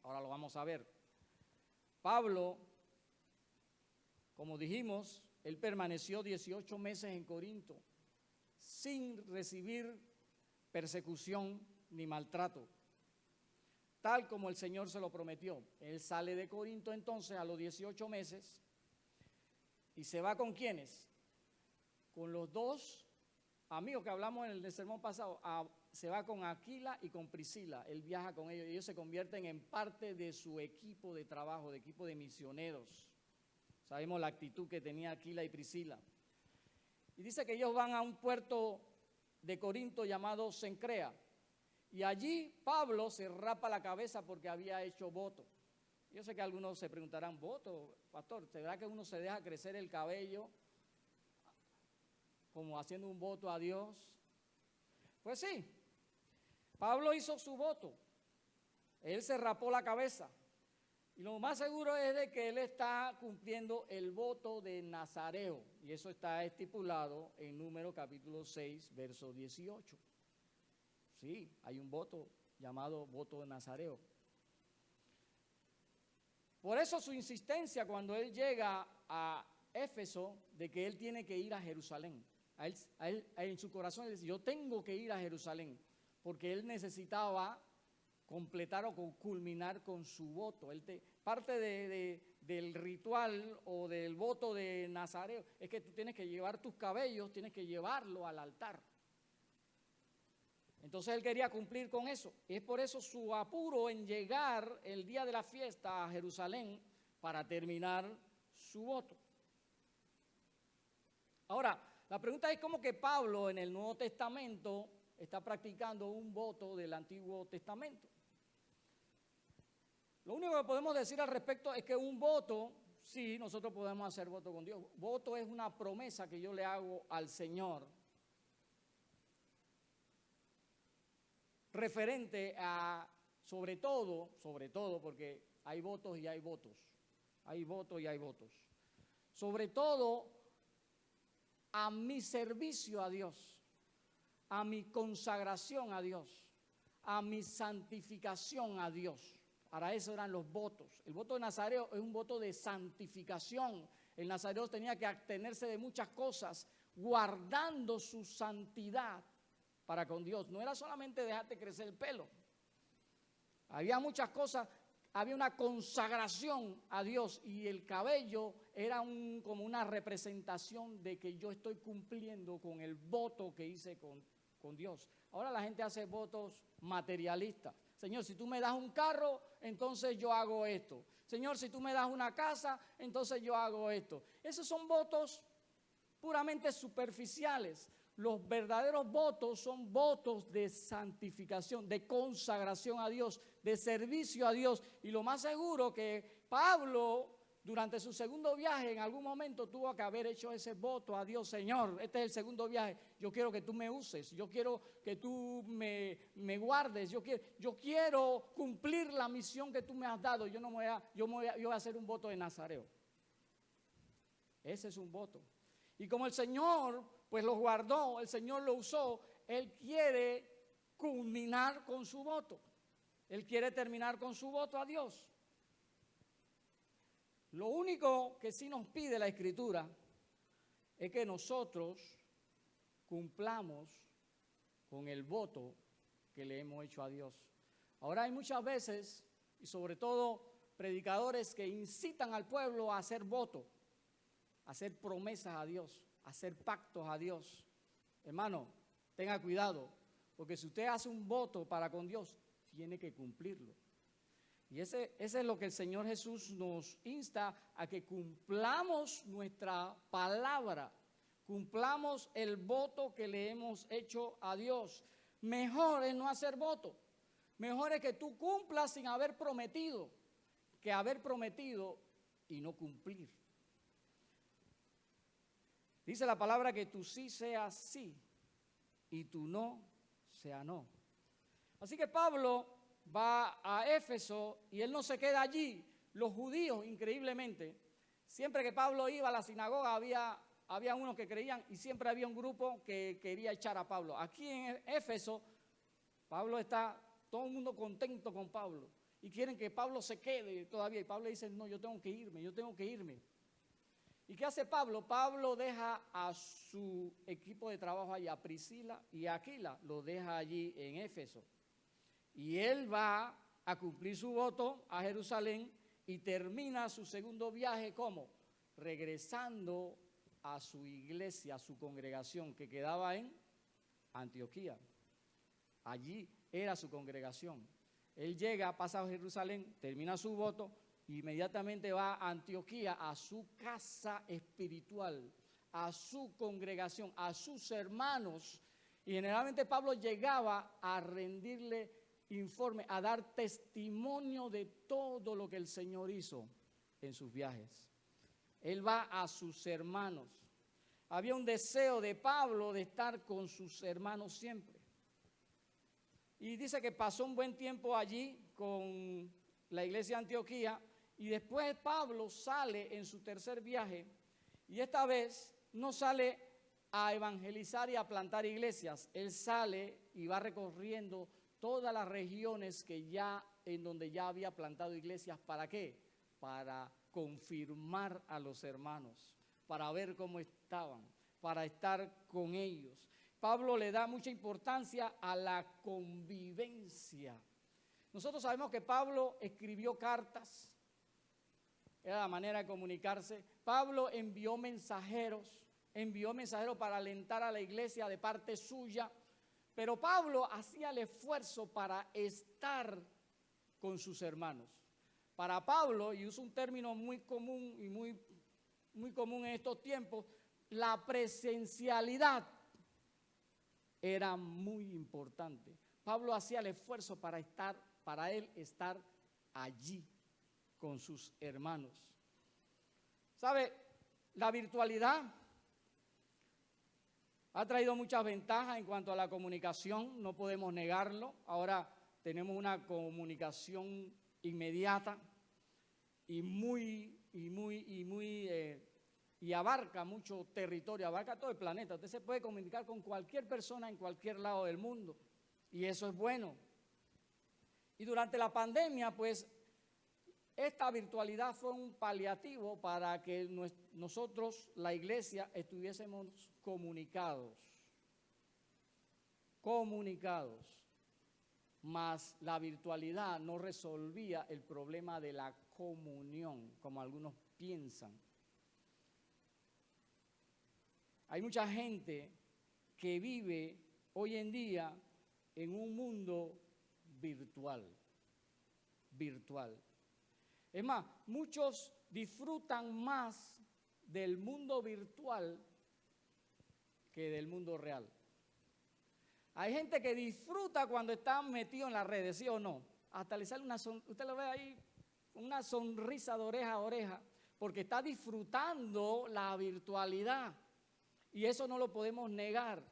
Ahora lo vamos a ver. Pablo, como dijimos, él permaneció 18 meses en Corinto sin recibir persecución ni maltrato, tal como el Señor se lo prometió. Él sale de Corinto entonces a los 18 meses y se va ¿con quiénes? Con los dos amigos que hablamos en el sermón pasado. Se va con Aquila y con Priscila. Él viaja con ellos y ellos se convierten en parte de su equipo de trabajo, de equipo de misioneros. Sabemos la actitud que tenía Aquila y Priscila. Y dice que ellos van a un puerto de Corinto llamado Cencrea. Y allí Pablo se rapa la cabeza porque había hecho voto. Yo sé que algunos se preguntarán, ¿voto, pastor? ¿Será que uno se deja crecer el cabello como haciendo un voto a Dios? Pues sí, Pablo hizo su voto. Él se rapó la cabeza. Y lo más seguro es de que él está cumpliendo el voto de Nazareo. Y eso está estipulado en Números capítulo 6, verso 18. Sí, hay un voto llamado voto de Nazareo. Por eso su insistencia cuando él llega a Éfeso de que él tiene que ir a Jerusalén. A él en su corazón él dice, yo tengo que ir a Jerusalén, porque él necesitaba completar o culminar con su voto. Parte del ritual o del voto de Nazareo es que tú tienes que llevar tus cabellos, tienes que llevarlo al altar. Entonces él quería cumplir con eso. Y es por eso su apuro en llegar el día de la fiesta a Jerusalén para terminar su voto. Ahora, la pregunta es cómo que Pablo en el Nuevo Testamento está practicando un voto del Antiguo Testamento. Lo único que podemos decir al respecto es que un voto, sí, nosotros podemos hacer voto con Dios. Voto es una promesa que yo le hago al Señor referente a, sobre todo, porque hay votos y hay votos, hay votos y hay votos, sobre todo a mi servicio a Dios, a mi consagración a Dios, a mi santificación a Dios. Para eso eran los votos. El voto de Nazareo es un voto de santificación. El nazareo tenía que abstenerse de muchas cosas, guardando su santidad para con Dios. No era solamente dejarte crecer el pelo. Había muchas cosas, había una consagración a Dios y el cabello era como una representación de que yo estoy cumpliendo con el voto que hice con Dios. Ahora la gente hace votos materialistas. Señor, si tú me das un carro, entonces yo hago esto. Señor, si tú me das una casa, entonces yo hago esto. Esos son votos puramente superficiales. Los verdaderos votos son votos de santificación, de consagración a Dios, de servicio a Dios. Y lo más seguro que Pablo, durante su segundo viaje, en algún momento tuvo que haber hecho ese voto a Dios. Señor, este es el segundo viaje, yo quiero que tú me uses, yo quiero que tú me guardes, yo quiero cumplir la misión que tú me has dado. Yo voy a hacer un voto de Nazareo. Ese es un voto. Y como el Señor pues lo guardó, el Señor lo usó, Él quiere culminar con su voto. Él quiere terminar con su voto a Dios. Lo único que sí nos pide la Escritura es que nosotros cumplamos con el voto que le hemos hecho a Dios. Ahora hay muchas veces, y sobre todo predicadores que incitan al pueblo a hacer voto, a hacer promesas a Dios, a hacer pactos a Dios. Hermano, tenga cuidado, porque si usted hace un voto para con Dios, tiene que cumplirlo. Y ese es lo que el Señor Jesús nos insta a que cumplamos nuestra palabra, cumplamos el voto que le hemos hecho a Dios. Mejor es no hacer voto, mejor es que tú cumplas sin haber prometido, que haber prometido y no cumplir. Dice la palabra que tu sí sea sí y tu no sea no. Así que Pablo va a Éfeso y él no se queda allí. Los judíos, increíblemente, siempre que Pablo iba a la sinagoga había unos que creían y siempre había un grupo que quería echar a Pablo. Aquí en Éfeso, Pablo está, todo el mundo contento con Pablo y quieren que Pablo se quede todavía. Y Pablo dice, no, yo tengo que irme. ¿Y qué hace Pablo? Pablo deja a su equipo de trabajo allá, a Priscila y a Aquila, lo deja allí en Éfeso. Y él va a cumplir su voto a Jerusalén y termina su segundo viaje, ¿cómo? Regresando a su iglesia, a su congregación que quedaba en Antioquía. Allí era su congregación. Él llega, pasa a Jerusalén, termina su voto, inmediatamente va a Antioquía, a su casa espiritual, a su congregación, a sus hermanos. Y generalmente Pablo llegaba a rendirle informe, a dar testimonio de todo lo que el Señor hizo en sus viajes. Él va a sus hermanos. Había un deseo de Pablo de estar con sus hermanos siempre. Y dice que pasó un buen tiempo allí con la iglesia de Antioquía y después Pablo sale en su tercer viaje y esta vez no sale a evangelizar y a plantar iglesias. Él sale y va recorriendo todas las regiones en donde ya había plantado iglesias. ¿Para qué? Para confirmar a los hermanos, para ver cómo estaban, para estar con ellos. Pablo le da mucha importancia a la convivencia. Nosotros sabemos que Pablo escribió cartas, era la manera de comunicarse. Pablo envió mensajeros para alentar a la iglesia de parte suya, pero Pablo hacía el esfuerzo para estar con sus hermanos. Para Pablo, y uso un término muy común y muy común en estos tiempos, la presencialidad era muy importante. Pablo hacía el esfuerzo para él estar allí con sus hermanos. ¿Sabe? La virtualidad ha traído muchas ventajas en cuanto a la comunicación, no podemos negarlo. Ahora tenemos una comunicación inmediata y abarca mucho territorio, abarca todo el planeta. Usted se puede comunicar con cualquier persona en cualquier lado del mundo y eso es bueno. Y durante la pandemia, pues, esta virtualidad fue un paliativo para que nosotros, la iglesia, estuviésemos comunicados. Mas la virtualidad no resolvía el problema de la comunión, como algunos piensan. Hay mucha gente que vive hoy en día en un mundo virtual. Es más, muchos disfrutan más del mundo virtual que del mundo real. Hay gente que disfruta cuando está metido en las redes, ¿sí o no? Hasta le sale usted lo ve ahí, una sonrisa de oreja a oreja, porque está disfrutando la virtualidad. Y eso no lo podemos negar.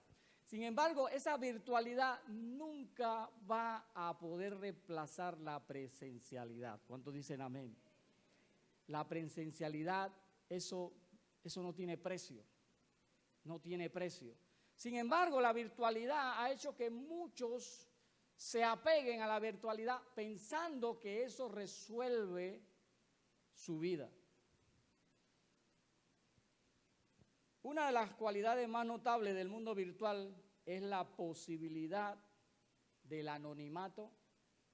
Sin embargo, esa virtualidad nunca va a poder reemplazar la presencialidad. ¿Cuántos dicen amén? La presencialidad, eso no tiene precio. No tiene precio. Sin embargo, la virtualidad ha hecho que muchos se apeguen a la virtualidad pensando que eso resuelve su vida. Una de las cualidades más notables del mundo virtual es la posibilidad del anonimato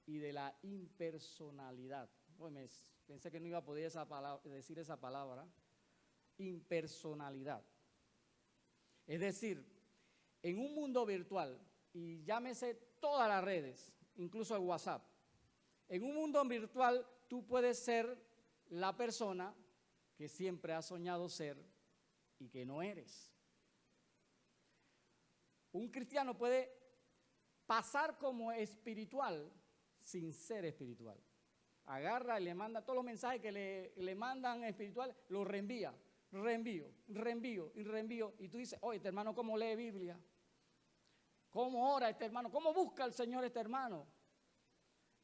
y de la impersonalidad. Pensé que no iba a poder decir esa palabra, impersonalidad. Es decir, en un mundo virtual, y llámese todas las redes, incluso el WhatsApp, en un mundo virtual tú puedes ser la persona que siempre has soñado ser y que no eres. Un cristiano puede pasar como espiritual sin ser espiritual. Agarra y le manda todos los mensajes que le mandan espiritual, los reenvía, reenvío, reenvío y reenvío. Y tú dices, oye, este hermano, ¿cómo lee Biblia? ¿Cómo ora este hermano? ¿Cómo busca al Señor este hermano?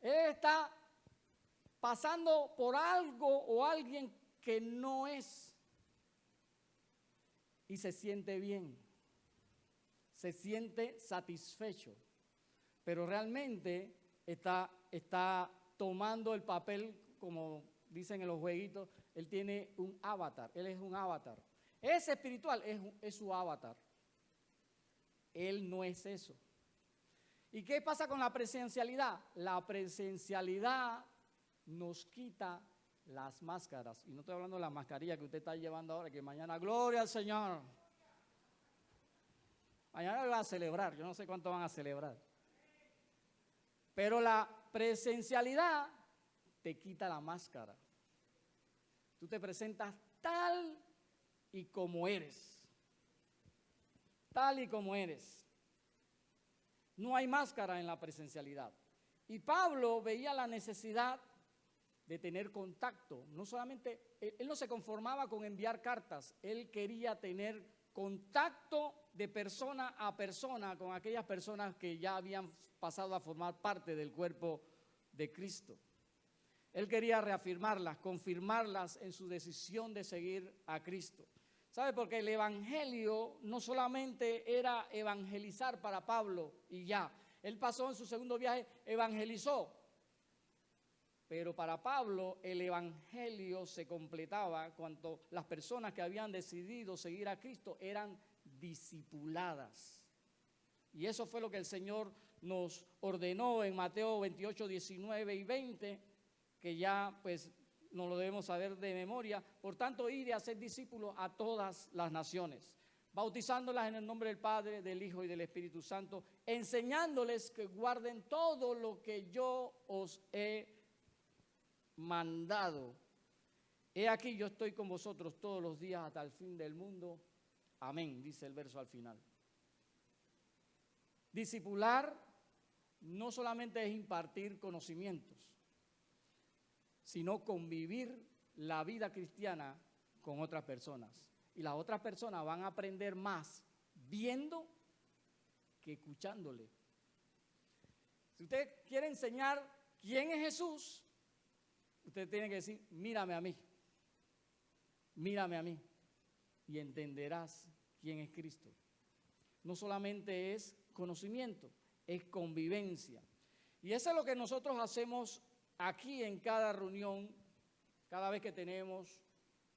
Él está pasando por algo o alguien que no es. Y se siente bien. Se siente satisfecho. Pero realmente está tomando el papel, como dicen en los jueguitos, él tiene un avatar, él es un avatar. Ese espiritual es su avatar. Él no es eso. ¿Y qué pasa con la presencialidad? La presencialidad nos quita las máscaras. Y no estoy hablando de la mascarilla que usted está llevando ahora, que mañana, gloria al Señor. Mañana lo van a celebrar, yo no sé cuánto van a celebrar. Pero la presencialidad te quita la máscara. Tú te presentas tal y como eres. Tal y como eres. No hay máscara en la presencialidad. Y Pablo veía la necesidad de tener contacto. No solamente, él no se conformaba con enviar cartas, él quería tener contacto de persona a persona con aquellas personas que ya habían pasado a formar parte del cuerpo de Cristo. Él quería reafirmarlas, confirmarlas en su decisión de seguir a Cristo. ¿Sabe? Porque el evangelio no solamente era evangelizar para Pablo y ya. Él pasó en su segundo viaje, evangelizó. Pero para Pablo el evangelio se completaba cuando las personas que habían decidido seguir a Cristo eran discipuladas. Y eso fue lo que el Señor nos ordenó en Mateo 28, 19 y 20, que ya pues no lo debemos saber de memoria. Por tanto, id y hacer discípulos a todas las naciones, bautizándolas en el nombre del Padre, del Hijo y del Espíritu Santo, enseñándoles que guarden todo lo que yo os he mandado. He aquí, yo estoy con vosotros todos los días hasta el fin del mundo. Amén, dice el verso al final. Discipular no solamente es impartir conocimientos, sino convivir la vida cristiana con otras personas. Y las otras personas van a aprender más viendo que escuchándole. Si usted quiere enseñar quién es Jesús, usted tiene que decir, mírame a mí, y entenderás quién es Cristo. No solamente es conocimiento, es convivencia. Y eso es lo que nosotros hacemos aquí en cada reunión, cada vez que tenemos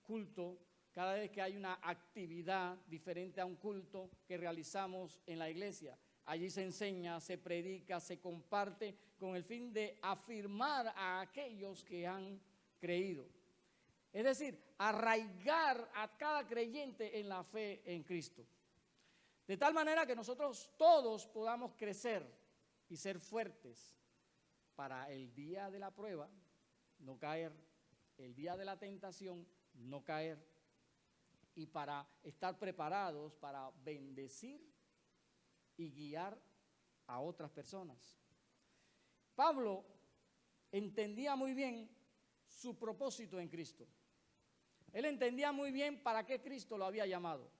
culto, cada vez que hay una actividad diferente a un culto que realizamos en la iglesia. Allí se enseña, se predica, se comparte con el fin de afirmar a aquellos que han creído. Es decir, arraigar a cada creyente en la fe en Cristo. De tal manera que nosotros todos podamos crecer y ser fuertes para el día de la prueba, no caer, el día de la tentación, no caer, y para estar preparados para bendecir y guiar a otras personas. Pablo entendía muy bien su propósito en Cristo. Él entendía muy bien para qué Cristo lo había llamado.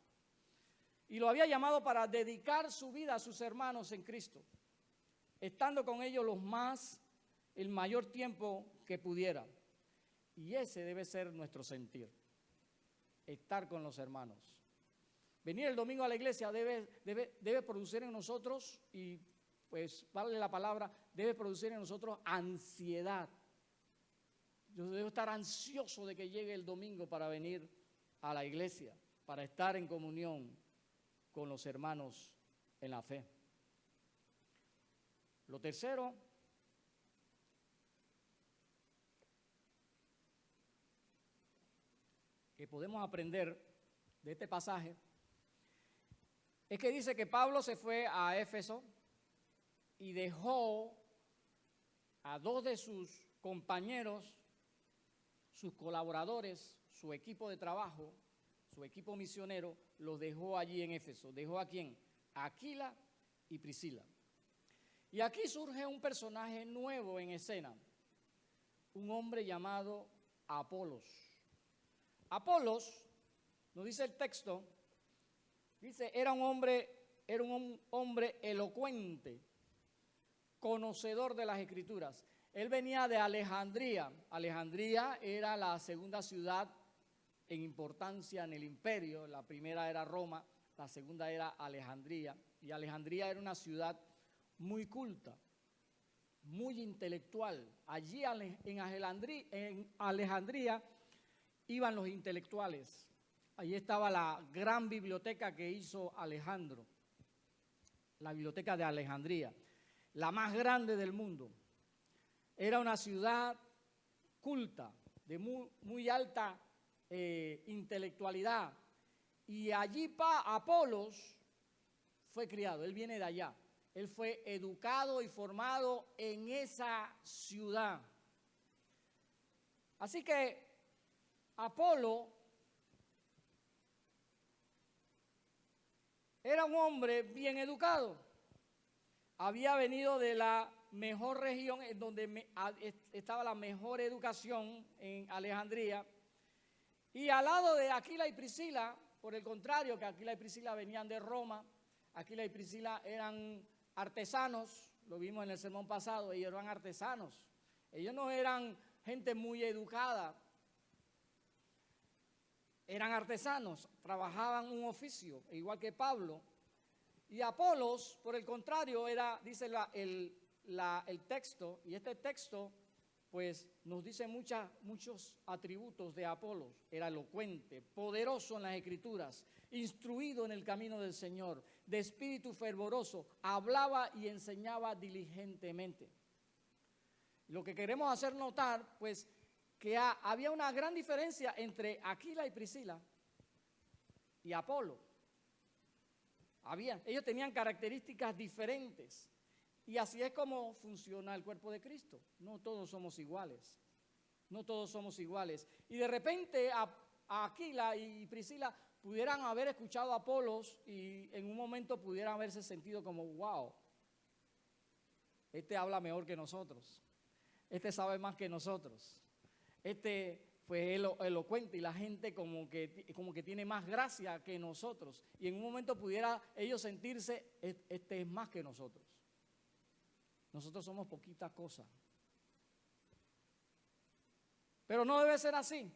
Y lo había llamado para dedicar su vida a sus hermanos en Cristo, estando con ellos el mayor tiempo que pudiera. Y ese debe ser nuestro sentir, estar con los hermanos. Venir el domingo a la iglesia debe producir en nosotros, y pues vale la palabra, debe producir en nosotros ansiedad. Yo debo estar ansioso de que llegue el domingo para venir a la iglesia, para estar en comunión con los hermanos en la fe. Lo tercero, que podemos aprender de este pasaje, es que dice que Pablo se fue a Éfeso y dejó a dos de sus compañeros, sus colaboradores, su equipo de trabajo, su equipo misionero, los dejó allí en Éfeso. ¿Dejó a quién? A Aquila y Priscila. Y aquí surge un personaje nuevo en escena, un hombre llamado Apolos. Apolos Nos dice el texto, dice, era un hombre elocuente, conocedor de las Escrituras. Él venía de Alejandría. Alejandría era la segunda ciudad en importancia en el imperio. La primera era Roma, la segunda era Alejandría. Y Alejandría era una ciudad muy culta, muy intelectual. Allí en Alejandría iban los intelectuales. Allí estaba la gran biblioteca que hizo Alejandro, la biblioteca de Alejandría, la más grande del mundo. Era una ciudad culta, de muy alta intelectualidad. Y allí Apolos fue criado, él viene de allá. Él fue educado y formado en esa ciudad. Así que Apolo era un hombre bien educado. Había venido de la mejor región en donde estaba la mejor educación, en Alejandría. Y al lado de Aquila y Priscila, por el contrario, que Aquila y Priscila venían de Roma. Aquila y Priscila eran artesanos, lo vimos en el sermón pasado, ellos eran artesanos. Ellos no eran gente muy educada, eran artesanos, trabajaban un oficio, igual que Pablo. Y Apolos, por el contrario, dice el texto, y este texto pues nos dice muchos atributos de Apolos. Era elocuente, poderoso en las Escrituras, instruido en el camino del Señor, de espíritu fervoroso, hablaba y enseñaba diligentemente. Lo que queremos hacer notar, pues, que había una gran diferencia entre Aquila y Priscila y Apolo. Ellos tenían características diferentes. Y así es como funciona el cuerpo de Cristo. No todos somos iguales. No todos somos iguales. Y de repente a Aquila y Priscila pudieran haber escuchado a Apolos y en un momento pudieran haberse sentido como, wow, este habla mejor que nosotros. Este sabe más que nosotros. Este pues es elocuente y la gente como que tiene más gracia que nosotros. Y en un momento pudiera ellos sentirse, este es más que nosotros. Nosotros somos poquita cosa. Pero no debe ser así.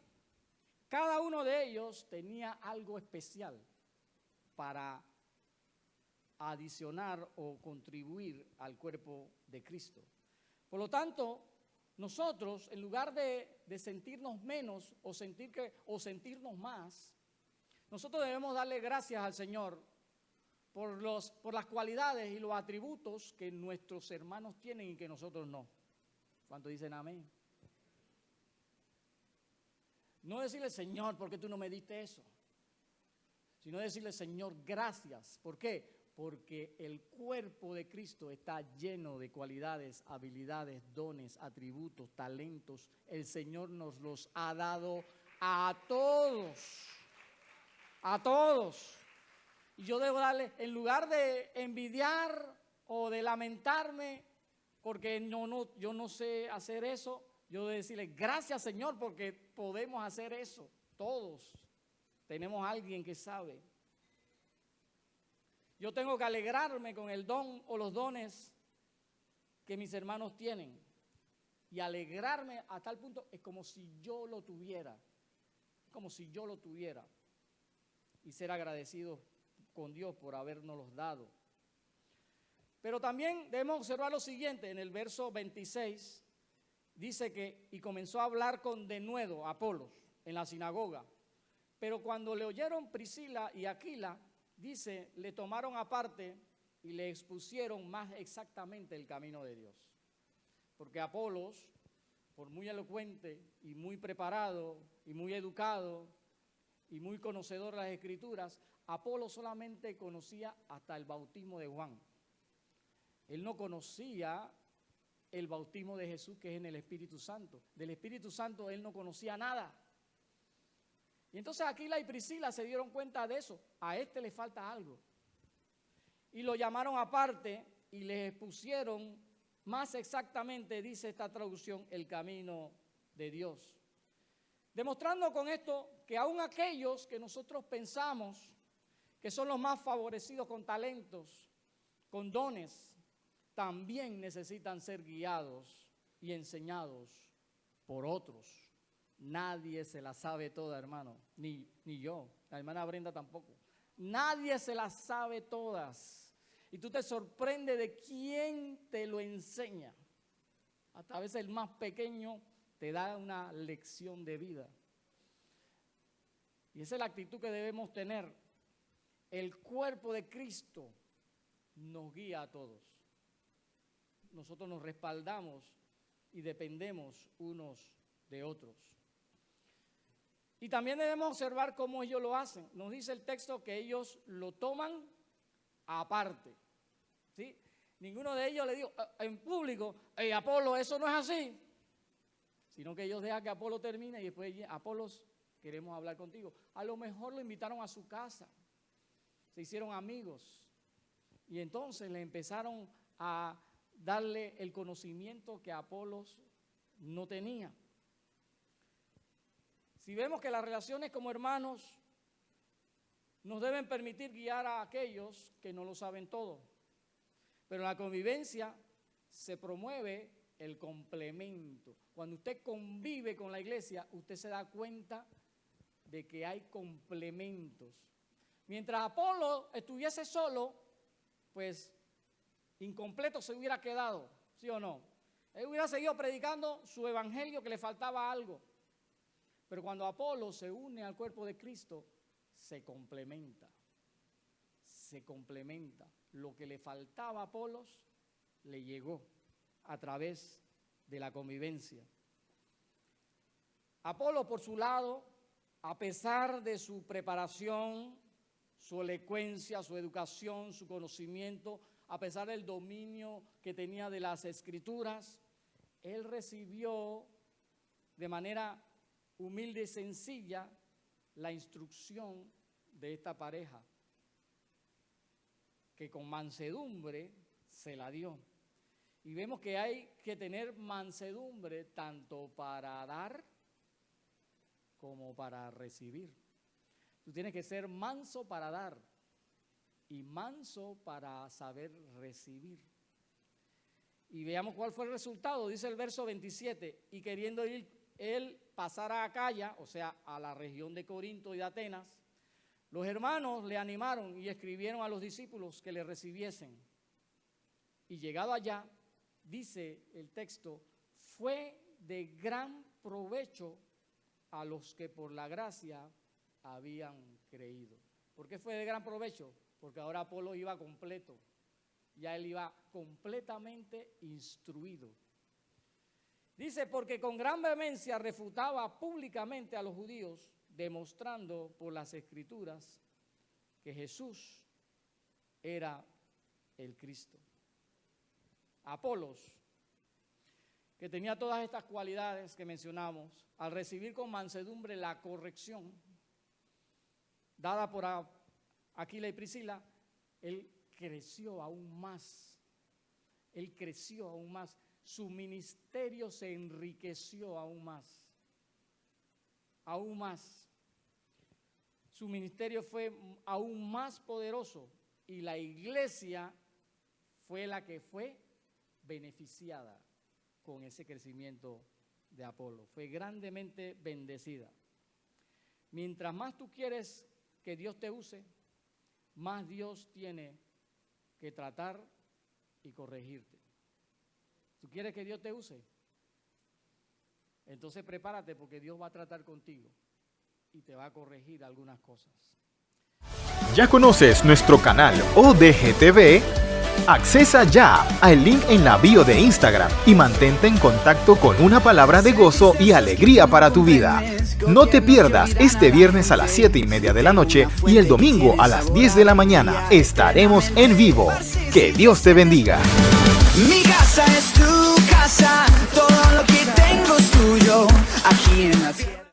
Cada uno de ellos tenía algo especial para adicionar o contribuir al cuerpo de Cristo. Por lo tanto, nosotros, en lugar de sentirnos menos o sentirnos más, nosotros debemos darle gracias al Señor por las cualidades y los atributos que nuestros hermanos tienen y que nosotros no. ¿Cuántos dicen amén? No decirle, Señor, ¿por qué tú no me diste eso? Sino decirle, Señor, gracias. ¿Por qué? Porque el cuerpo de Cristo está lleno de cualidades, habilidades, dones, atributos, talentos. El Señor nos los ha dado a todos. A todos. Y yo debo darle, en lugar de envidiar o de lamentarme, porque yo no sé hacer eso, yo debo decirle, gracias Señor, porque podemos hacer eso. Todos tenemos a alguien que sabe. Yo tengo que alegrarme con el don o los dones que mis hermanos tienen. Y alegrarme a tal punto es como si yo lo tuviera. Como si yo lo tuviera. Y ser agradecido con Dios por habernoslos dado. Pero también debemos observar lo siguiente, en el verso 26 dice que, y comenzó a hablar con denuedo Apolos en la sinagoga, pero cuando le oyeron Priscila y Aquila, dice, le tomaron aparte y le expusieron más exactamente el camino de Dios. Porque Apolos, por muy elocuente y muy preparado y muy educado y muy conocedor de las Escrituras, Apolo solamente conocía hasta el bautismo de Juan. Él no conocía el bautismo de Jesús, que es en el Espíritu Santo. Del Espíritu Santo él no conocía nada. Y entonces Aquila y Priscila se dieron cuenta de eso. A este le falta algo. Y lo llamaron aparte y les expusieron más exactamente, dice esta traducción, el camino de Dios. Demostrando con esto que aún aquellos que nosotros pensamos que son los más favorecidos con talentos, con dones, también necesitan ser guiados y enseñados por otros. Nadie se la sabe toda, hermano, ni yo, la hermana Brenda tampoco. Nadie se las sabe todas. Y tú te sorprendes de quién te lo enseña. Hasta a veces el más pequeño te da una lección de vida. Y esa es la actitud que debemos tener. El cuerpo de Cristo nos guía a todos. Nosotros nos respaldamos y dependemos unos de otros. Y también debemos observar cómo ellos lo hacen. Nos dice el texto que ellos lo toman aparte. ¿Sí? Ninguno de ellos le dijo en público, Apolo, eso no es así. Sino que ellos dejan que Apolo termine y después, Apolos, queremos hablar contigo. A lo mejor lo invitaron a su casa. Se hicieron amigos. Y entonces le empezaron a darle el conocimiento que Apolos no tenía. Si vemos que las relaciones como hermanos nos deben permitir guiar a aquellos que no lo saben todo. Pero en la convivencia se promueve el complemento. Cuando usted convive con la iglesia, usted se da cuenta de que hay complementos. Mientras Apolo estuviese solo, pues incompleto se hubiera quedado, ¿sí o no? Él hubiera seguido predicando su evangelio, que le faltaba algo. Pero cuando Apolo se une al cuerpo de Cristo, se complementa. Se complementa. Lo que le faltaba a Apolos le llegó a través de la convivencia. Apolo, por su lado, a pesar de su preparación, su elocuencia, su educación, su conocimiento, a pesar del dominio que tenía de las Escrituras, él recibió de manera humilde y sencilla la instrucción de esta pareja, que con mansedumbre se la dio. Y vemos que hay que tener mansedumbre tanto para dar como para recibir. Tú tienes que ser manso para dar y manso para saber recibir. Y veamos cuál fue el resultado. Dice el verso 27, y queriendo ir él pasar a Acaya, o sea, a la región de Corinto y de Atenas, los hermanos le animaron y escribieron a los discípulos que le recibiesen. Y llegado allá, dice el texto, fue de gran provecho a los que por la gracia habían creído. ¿Por qué fue de gran provecho? Porque ahora Apolo iba completo, ya él iba completamente instruido. Dice, porque con gran vehemencia refutaba públicamente a los judíos, demostrando por las Escrituras que Jesús era el Cristo. Apolos, que tenía todas estas cualidades que mencionamos, al recibir con mansedumbre la corrección dada por Aquila y Priscila, él creció aún más. Él creció aún más. Su ministerio se enriqueció aún más. Aún más. Su ministerio fue aún más poderoso y la iglesia fue la que fue beneficiada con ese crecimiento de Apolo. Fue grandemente bendecida. Mientras más tú quieres que Dios te use, más Dios tiene que tratar y corregirte. ¿Tú quieres que Dios te use? Entonces prepárate, porque Dios va a tratar contigo y te va a corregir algunas cosas. ¿Ya conoces nuestro canal ODGTV? Accesa ya al link en la bio de Instagram y mantente en contacto con una palabra de gozo y alegría para tu vida. No te pierdas este viernes a las 7:30 de la noche y el domingo a las 10 de la mañana. Estaremos en vivo. Que Dios te bendiga. Mi casa es tu casa, todo lo que tengo es tuyo, aquí en la tierra.